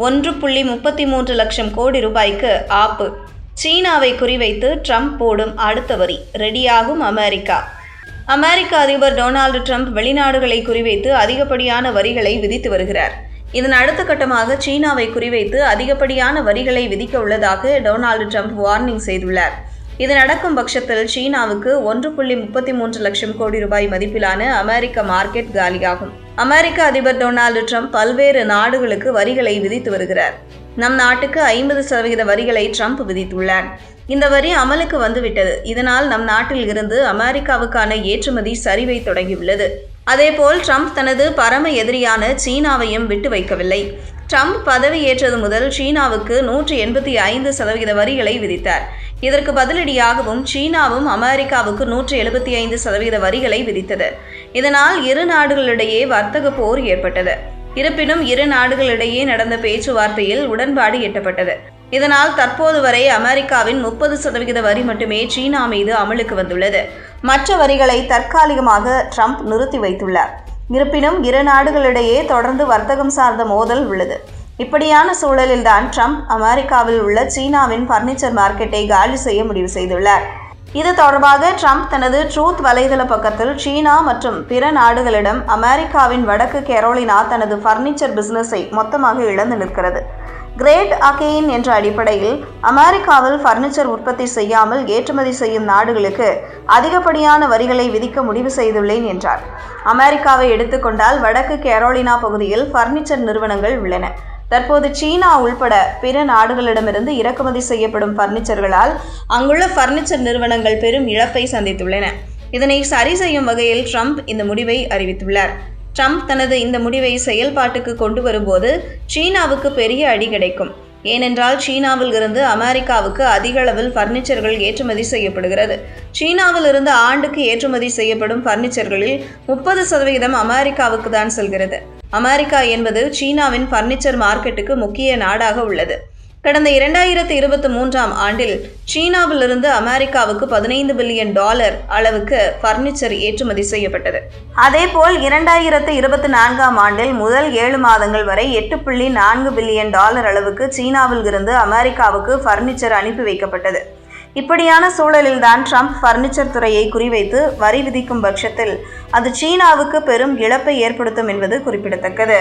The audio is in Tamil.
1.33 லட்சம் கோடி ரூபாய்க்கு ஆப்பு. சீனாவை குறிவைத்து ட்ரம்ப் போடும் அடுத்த வரி. ரெடியாகும் அமெரிக்கா. அமெரிக்க அதிபர் டொனால்டு ட்ரம்ப் வெளிநாடுகளை குறிவைத்து அதிகப்படியான வரிகளை விதித்து வருகிறார். இதன் அடுத்த கட்டமாக சீனாவை குறிவைத்து அதிகப்படியான வரிகளை விதிக்க உள்ளதாக டொனால்டு ட்ரம்ப் வார்னிங் செய்துள்ளார். இது நடக்கும் பட்சத்தில் சீனாவுக்கு 1.33 லட்சம் கோடி ரூபாய் மதிப்பிலான அமெரிக்க மார்க்கெட் காலியாகும். அமெரிக்க அதிபர் டொனால்டு ட்ரம்ப் பல்வேறு நாடுகளுக்கு வரிகளை விதித்து வருகிறார். நம் நாட்டுக்கு 50% வரிகளை ட்ரம்ப் விதித்துள்ளார். இந்த வரி அமலுக்கு வந்துவிட்டது. இதனால் நம் நாட்டில் இருந்து அமெரிக்காவுக்கான ஏற்றுமதி சரிவை தொடங்கியுள்ளது. அதேபோல் ட்ரம்ப் தனது பரம எதிரியான சீனாவையும் விட்டு வைக்கவில்லை. ட்ரம்ப் பதவியேற்றது முதல் சீனாவுக்கு 185% வரிகளை விதித்தார். இதற்கு பதிலடியாகவும் சீனாவும் அமெரிக்காவுக்கு 175% வரிகளை விதித்தது. இதனால் இரு நாடுகளிடையே வர்த்தக போர் ஏற்பட்டது. இருப்பினும் இரு நாடுகளிடையே நடந்த பேச்சுவார்த்தையில் உடன்பாடு எட்டப்பட்டது. இதனால் தற்போது வரை அமெரிக்காவின் 30% வரி மட்டுமே சீனா மீது அமலுக்கு வந்துள்ளது. மற்ற வரிகளை தற்காலிகமாக ட்ரம்ப் நிறுத்தி வைத்துள்ளார். இருப்பினும் இரு நாடுகளிடையே தொடர்ந்து வர்த்தகம் சார்ந்த மோதல் உள்ளது. இப்படியான சூழலில்தான் ட்ரம்ப் அமெரிக்காவில் உள்ள சீனாவின் பர்னிச்சர் மார்க்கெட்டை காலி செய்ய முடிவு செய்துள்ளார். இது தொடர்பாக ட்ரம்ப் தனது ட்ரூத் வலைதள பக்கத்தில் சீனா மற்றும் பிற நாடுகளிடம் அமெரிக்காவின் வடக்கு கரோலினா தனது பர்னிச்சர் பிசினஸை மொத்தமாக இழந்து நிற்கிறது. கிரேட் அகெயின் என்ற அடிப்படையில் அமெரிக்காவில் பர்னிச்சர் உற்பத்தி செய்யாமல் ஏற்றுமதி செய்யும் நாடுகளுக்கு அதிகப்படியான வரிகளை விதிக்க முடிவு செய்துள்ளேன் என்றார். அமெரிக்காவை எடுத்துக்கொண்டால் வடக்கு கரோலினா பகுதியில் பர்னிச்சர் நிறுவனங்கள் உள்ளன. தற்போது சீனா உள்பட பிற நாடுகளிடமிருந்து இறக்குமதி செய்யப்படும் பர்னிச்சர்களால் அங்குள்ள பர்னிச்சர் நிறுவனங்கள் பெரும் இழப்பை சந்தித்துள்ளன. இதனை சரி செய்யும் வகையில் ட்ரம்ப் இந்த முடிவை அறிவித்துள்ளார். ட்ரம்ப் தனது இந்த முடிவை செயல்பாட்டுக்கு கொண்டு வரும்போது சீனாவுக்கு பெரிய அடி கிடைக்கும். ஏனென்றால் சீனாவில் இருந்து அமெரிக்காவுக்கு அதிக அளவில் பர்னிச்சர்கள் ஏற்றுமதி செய்யப்படுகிறது. சீனாவில் இருந்து ஆண்டுக்கு ஏற்றுமதி செய்யப்படும் பர்னிச்சர்களில் 30% அமெரிக்காவுக்கு தான் செல்கிறது. அமெரிக்கா என்பது சீனாவின் பர்னிச்சர் மார்க்கெட்டுக்கு முக்கிய நாடாக உள்ளது. கடந்த 2023ஆம் ஆண்டில் சீனாவிலிருந்து அமெரிக்காவுக்கு $15 பில்லியன் அளவுக்கு பர்னிச்சர் ஏற்றுமதி செய்யப்பட்டது. அதேபோல் 2024ஆம் ஆண்டில் முதல் 7 மாதங்கள் வரை $8.4 பில்லியன் அளவுக்கு சீனாவில் இருந்து அமெரிக்காவுக்கு பர்னிச்சர் அனுப்பி வைக்கப்பட்டது. இப்படியான சூழலில்தான் ட்ரம்ப் பர்னிச்சர் துறையை குறிவைத்து வரி விதிக்கும் பட்சத்தில் அது சீனாவுக்கு பெரும் இழப்பை ஏற்படுத்தும் என்பது குறிப்பிடத்தக்கது.